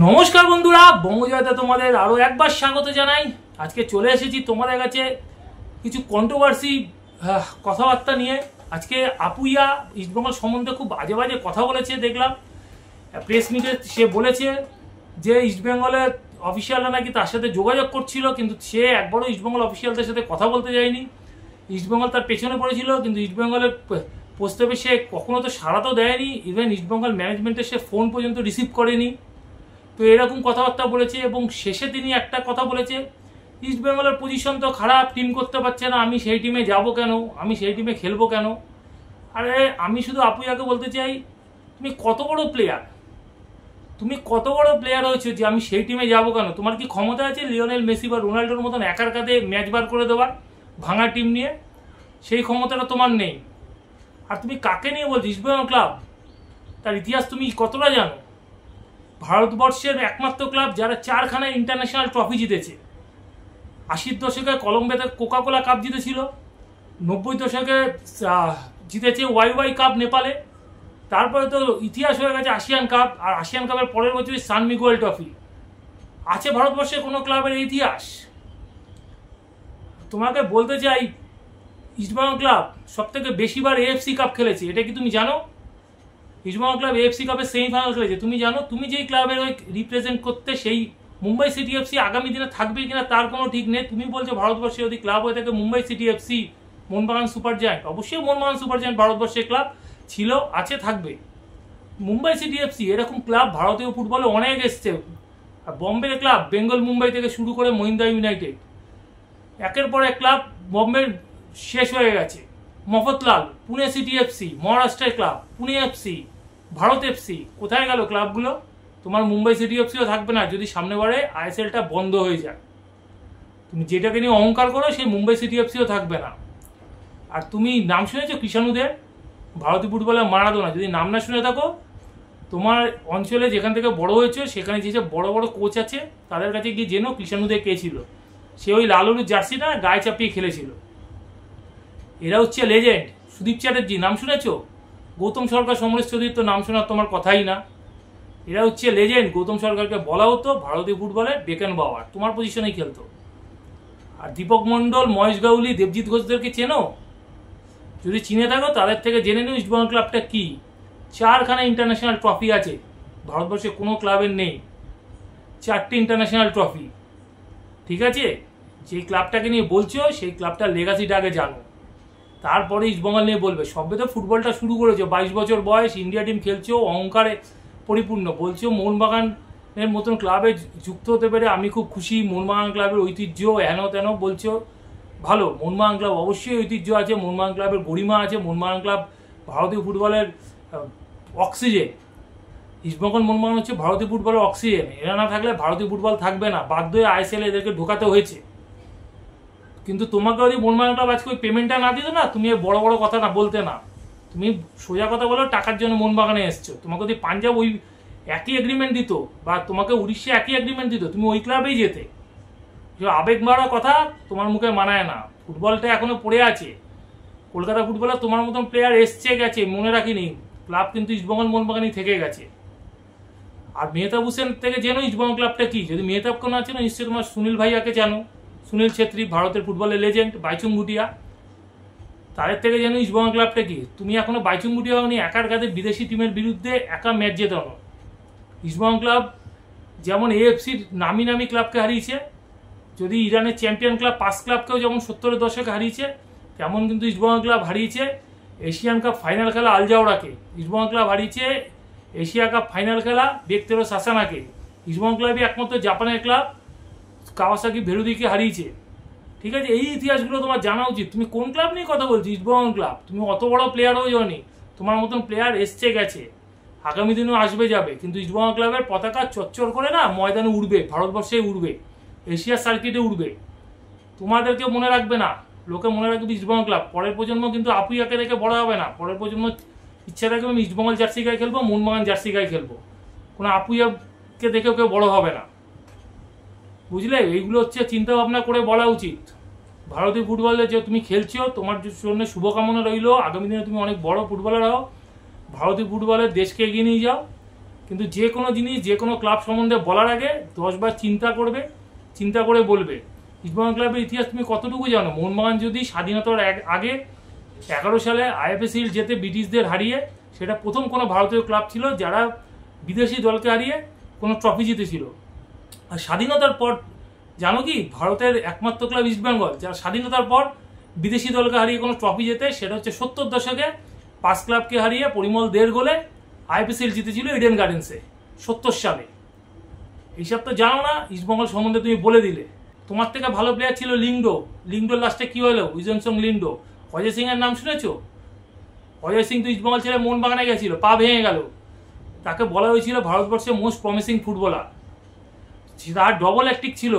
নমস্কার বন্ধুরা, বঙ্গজয়তে তোমাদের আরো একবার স্বাগত জানাই। আজকে চলে এসেছি তোমাদের কাছে কিছু কন্ট্রোভার্সি কথাবার্তা নিয়ে। আজকে আপুইয়া ইস্টবেঙ্গল সম্বন্ধে খুব বাজে বাজে কথা বলেছে, দেখলাম প্রেস মিটে। সে বলেছে যে ইস্টবেঙ্গলের অফিসিয়ালরা নাকি তার সাথে যোগাযোগ করছিল, কিন্তু সে একবারও ইস্টবেঙ্গল অফিসিয়ালদের সাথে কথা বলতে যায়নি। ইস্টবেঙ্গল তার পেছনে পড়েছিল, কিন্তু ইস্টবেঙ্গলের প্রস্তাবে সে কখনো তো সাড়া তো দেয়নি। ইভেন ইস্টবেঙ্গল ম্যানেজমেন্টের সে ফোন পর্যন্ত রিসিভ করেনি। তো এরকম কথাবার্তা বলেছে এবং শেষে তিনি একটা কথা বলেছে, ইস্টবেঙ্গলের পজিশন তো খারাপ, টিম করতে পারছে না, আমি সেই টিমে যাব কেন, আমি সেই টিমে খেলবো কেন। আরে আমি শুধু আপুইয়াকে বলতে চাই, তুমি কত বড় প্লেয়ার, তুমি কত বড় প্লেয়ার হয়েছো যে আমি সেই টিমে যাব কেন? তোমার কি ক্ষমতা আছে লিওনেল মেসি বা রোনাল্ডোর মতন একার কাঁধে ম্যাচ বার করে দেওয়ার ভাঙা টিম নিয়ে? সেই ক্ষমতাটা তোমার নেই। আর তুমি কাকে নিয়ে বলছো? ইস্টবেঙ্গল ক্লাব, তার ইতিহাস তুমি কতটা জানো? ভারতবর্ষের একমাত্র ক্লাব যারা 4খানা ইন্টারন্যাশনাল ট্রফি জিতেছে। 80-র দশকে কলম্বোতে কোকাকোলা কাপ জিতেছিল, 90-র দশকে জিতেছে ওয়াই কাপ নেপালে, তারপরে তো ইতিহাস হয়ে গেছে আসিয়ান কাপ, আর আসিয়ান কাপের পরের বছরই সান মিগুয়েল ট্রফি। আছে ভারতবর্ষের কোনো ক্লাবের ইতিহাস? তোমাকে বলতে চাই, ইস্টবেঙ্গল ক্লাব সব থেকে বেশিবার এএফসি কাপ খেলেছে, এটা কি তুমি জানো? ইস্টবেঙ্গল ক্লাব এএফসি কাপের সেমিফাইনাল খেলেছে, তুমি জানো? তুমি যেই ক্লাবের ওই রিপ্রেজেন্ট করতে, সেই মুম্বাই সিটি এফসি আগামী দিনে থাকবে কিনা তার কোনো ঠিক নেই। তুমি বলছো ভারতবর্ষে যদি ক্লাব হয়ে থাকে Mumbai city FC, Mohun Bagan super giant, অবশ্যই মোহনবাগান সুপার জায়ান্ট ভারতবর্ষের ক্লাব ছিল, আছে, থাকবে। মুম্বাই সিটি এফসি এরকম ক্লাব ভারতীয় ফুটবলে অনেক এসছে। আর বম্বের ক্লাব বেঙ্গল মুম্বাই থেকে শুরু করে মহিন্দা ইউনাইটেড, একের পর এক ক্লাব বম্বের শেষ হয়ে গেছে। মফতলাল, পুনে সিটি এফসি, মহারাষ্ট্রের club Pune FC, Bharat FC, কোথায় গেল ক্লাবগুলো? তোমার মুম্বাই সিটি এফসিও থাকবে না যদি সামনেবারে আইএসএলটা বন্ধ হয়ে যায়। তুমি যেটাকে নিয়ে অহংকার করো সেই মুম্বাই সিটি এফসিও থাকবে না। আর তুমি নাম শুনেছো কৃষাণুদের? ভারতীয় ফুটবলের মারাদোনা। যদি নাম না শুনে থাকো, তোমার অঞ্চলে যেখান থেকে বড় হয়েছে সেখানে যেসব বড় বড় কোচ আছে তাদের কাছে গিয়ে জেনো কৃষাণুদের কে ছিল। সে ওই লাল হলুদ জার্সিটা গায়ে চাপিয়ে খেলেছিল। এরা হচ্ছে লেজেন্ড। সুদীপ চ্যাটার্জি নাম শুনেছো? গৌতম সরকার, সমরেশ চৌধুরীর তো নাম শোনার তোমার কথাই না। এরা হচ্ছে লেজেন্ড। গৌতম সরকারকে বলা হতো ভারতীয় ফুটবলে বেকেন বাওয়ার, তোমার পজিশনেই খেলতো। আর দীপক মন্ডল, মহেশ গাউলি, দেবজিৎ ঘোষদেরকে চেনো? যদি চিনে থাকো তাদের থেকে জেনে নিও ইস্টবেঙ্গল ক্লাবটা কি। 4খানা ইন্টারন্যাশনাল ট্রফি আছে, ভারতবর্ষে কোনো ক্লাবের নেই। 4টে ইন্টারন্যাশনাল ট্রফি, ঠিক আছে? যে ক্লাবটাকে নিয়ে বলছো সেই ক্লাবটার লেগাসিটা আগে জানো, তারপরে ইস্টবেঙ্গল নিয়ে বলবে। সবে তো ফুটবলটা শুরু করেছো, 22 বছর বয়স, ইন্ডিয়া টিম খেলছো, অহংকারে পরিপূর্ণ, বলছো মোহনবাগানের মতন ক্লাবে যুক্ত হতে পেরে আমি খুব খুশি, মোহনবাগান ক্লাবের ঐতিহ্য হেন তেন বলছো। ভালো, মোহনবাগান ক্লাব অবশ্যই ঐতিহ্য আছে, মোহনবাগান ক্লাবের গরিমা আছে, মোহনবাগান ক্লাব ভারতীয় ফুটবলের অক্সিজেন। ইস্টবেঙ্গল মোহনবাগান হচ্ছে ভারতীয় ফুটবলের অক্সিজেন। এরা না থাকলে ভারতীয় ফুটবল থাকবে না, বাধ্য হয়ে আইএসএল এদেরকে ঢোকাতে হয়েছে। কিন্তু তোমাকে যদি মোহনবাগান ক্লাব আজকে ওই পেমেন্টটা না দিত না, তুমি বড় বড় কথা না বলতে না। তুমি সোজা কথা বলো, টাকার জন্য মোহনবাগানে এসছো। তোমাকে যদি পাঞ্জাব ওই একই এগ্রিমেন্ট দিত, বা তোমাকে উড়িষ্যা একই এগ্রিমেন্ট দিত, তুমি ওই ক্লাবেই যেতে। আবেগ মারা কথা তোমার মুখে মানায় না। ফুটবলটা এখনো পড়ে আছে। কলকাতা ফুটবলে তোমার মতন প্লেয়ার এসছে গেছে, মনে রাখিনি। ক্লাব কিন্তু ইস্টবেঙ্গল মোহনবাগানই থেকে গেছে। আর মেহতাব হোসেন থেকে জেনো ইস্টবেঙ্গল ক্লাবটা কি। যদি মেহতাবকে না চেনো, নিশ্চয়ই তোমার সুনীল ভাইয়াকে জানো। সুনীল ছেত্রী, ভারতের ফুটবলের লেজেন্ড। বাইচুং ভুটিয়া, তাদের থেকে যেন ইস্টবেঙ্গল ক্লাবটা কি। তুমি এখনো বাইচুং ভুটিয়া হয়নি, একার কাঁধে বিদেশি টিমের বিরুদ্ধে একা ম্যাচ জেতানো। ইস্টবেঙ্গল ক্লাব যেমন এএফসির নামি নামি ক্লাবকে হারিয়েছে, যদি ইরানের চ্যাম্পিয়ন ক্লাব পাস ক্লাবকেও যেমন 70-এর দশকে হারিয়েছে, তেমন কিন্তু ইস্টবেঙ্গল ক্লাব হারিয়েছে এশিয়ান কাপ ফাইনাল খেলা আলজাওড়াকে। ইস্টবেঙ্গল ক্লাব হারিয়েছে এশিয়া কাপ ফাইনাল খেলা বেক্তেরো সাসানাকে। ইস্টবেঙ্গল ক্লাবই একমাত্র জাপানের ক্লাব কাওয়াসাকি ভেরুদিকে হারিয়েছে। ঠিক আছে, এই ইতিহাসগুলো তোমার জানা উচিত। তুমি কোন ক্লাব নিয়ে কথা বলছো? ইস্টবেঙ্গল ক্লাব। তুমি অত বড় প্লেয়ারও জানি, তোমার মতন প্লেয়ার এসছে গেছে, আগামী দিনেও আসবে যাবে, কিন্তু ইস্টবেঙ্গল ক্লাবের পতাকা চচ্চর করে না ময়দানে উঠবে, ভারতবর্ষে উঠবে, এশিয়ার সার্কিটে উঠবে। তোমাদেরকে মনে রাখবে না, লোকে মনে রাখবে ইস্টবেঙ্গল ক্লাব। পরের প্রজন্ম কিন্তু আপুইয়াকে দেখে বড় হবে না। পরের প্রজন্ম ইচ্ছা রাখবে আমি ইস্টবেঙ্গল জার্সি গায়ে খেলবো, মোহনবাগান জার্সি গায়ে খেলবো। কোনো আপুইয়াকে দেখেও কেউ বড় হবে না, বুঝলে? এইগুলো হচ্ছে চিন্তা ভাবনা করে বলা উচিত। ভারতীয় ফুটবলে যে তুমি খেলছো, তোমার জন্য শুভকামনা রইল। আগামী দিনে তুমি অনেক বড় ফুটবলার হও, ভারতীয় ফুটবলের দেশকে এগিয়ে নিয়ে যাও। কিন্তু যে কোনো জিনিস যে কোনো ক্লাব সম্বন্ধে বলার আগে 10 বার চিন্তা করবে, চিন্তা করে বলবে। ইস্টবেঙ্গল ক্লাবের ইতিহাস তুমি কতটুকু জানো? মোহনবাগান যদি স্বাধীনতার আগে 11 সালে আইএফএ শিল্ড জেতে ব্রিটিশদের হারিয়ে, সেটা প্রথম কোনো ভারতীয় ক্লাব ছিল যারা বিদেশি দলকে হারিয়ে কোনো ট্রফি জিতেছিল। আর স্বাধীনতার পর জানো কি, ভারতের একমাত্র ক্লাব ইস্টবেঙ্গল যারা স্বাধীনতার পর বিদেশি দলকে হারিয়ে কোনো ট্রফি জেতে, সেটা হচ্ছে 70 দশকে 5 ক্লাবকে হারিয়ে পরিমল 1.5 গোলে আইএফএ শিল্ড জিতেছিল ইডেন গার্ডেন্সে 70 সালে। এইসব তো জানো না, ইস্টবেঙ্গল সম্বন্ধে তুমি বলে দিলে। তোমার থেকে ভালো প্লেয়ার ছিল লিংডোর লাস্টে কি হলো? উইজনসং লিংডো। অজয় সিং এর নাম শুনেছো? অজয় সিং তো ইস্টবেঙ্গল ছেড়ে মোহনবাগানে গেছিল, পা ভেঙে গেল। তাকে বলা হয়েছিল ভারতবর্ষের মোস্ট প্রমিসিং ফুটবলার। তার ডবল অ্যাক্টিক ছিল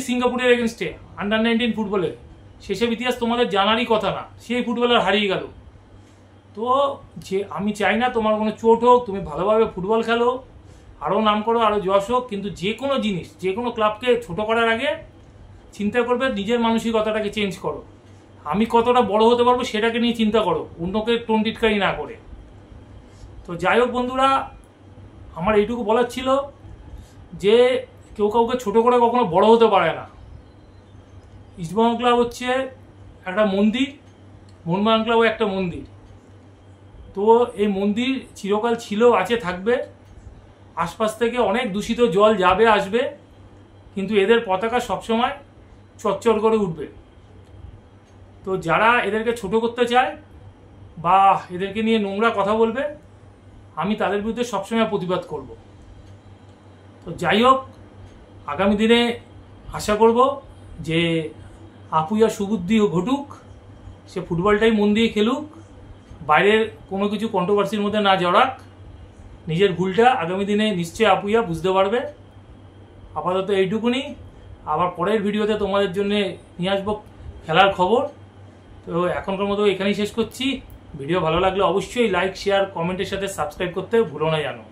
সিঙ্গাপুরের এগেনস্টে আন্ডার-19 ফুটবলে। সেসব ইতিহাস তোমাদের জানারই কথা না, সেই ফুটবলার হারিয়ে গেল। তো যে আমি চাই না তোমার কোনো চোট হোক, তুমি ভালোভাবে ফুটবল খেলো, আরও নাম করো, আরও যশ হোক, কিন্তু যে কোনো জিনিস যে কোনো ক্লাবকে ছোট করার আগে চিন্তা করবে নিজের মানসিকতাটাকে চেঞ্জ করো। আমি কতটা বড় হতে পারবো সেটাকে নিয়ে চিন্তা করো, অন্যকে টোনটিটকারি না করে। তো যাই হোক বন্ধুরা, আমার এইটুকু বলার ছিল যে কেউ কাউকে ছোট করে কখনো বড় হতে পারে না। ইস্টবেঙ্গল ক্লাব হচ্ছে একটা মন্দির, মোহনবাগান ক্লাবও একটা মন্দির। তো এই মন্দির চিরকাল ছিল, আছে, থাকবে। আশপাশ থেকে অনেক দূষিত জল যাবে আসবে, কিন্তু এদের পতাকা সবসময় চচ্চর করে উঠবে। তো যারা এদেরকে ছোট করতে চায় বা এদেরকে নিয়ে নোংরা কথা বলবে, আমি তাদের বিরুদ্ধে সবসময় প্রতিবাদ করব। তো যাই হোক, আগামী দিনে আশা করব যে আপুইয়া সুবুদ্ধি ঘটুক, সে ফুটবলটাই মন দিয়ে খেলুক, বাইরের কোনো কিছু কন্ট্রোভার্সির মধ্যে না জড়াক। নিজের ভুলটা আগামী দিনে নিশ্চয়ই আপুইয়া বুঝতে পারবে। আপাতত এইটুকুনি। আবার পরের ভিডিওতে তোমাদের জন্য নিয়ে আসবো খেলার খবর। তো এখনকার মতো এখানেই শেষ করছি। ভিডিও ভালো লাগলে অবশ্যই লাইক, শেয়ার, কমেন্টের সাথে সাবস্ক্রাইব করতে ভুলো না জানো।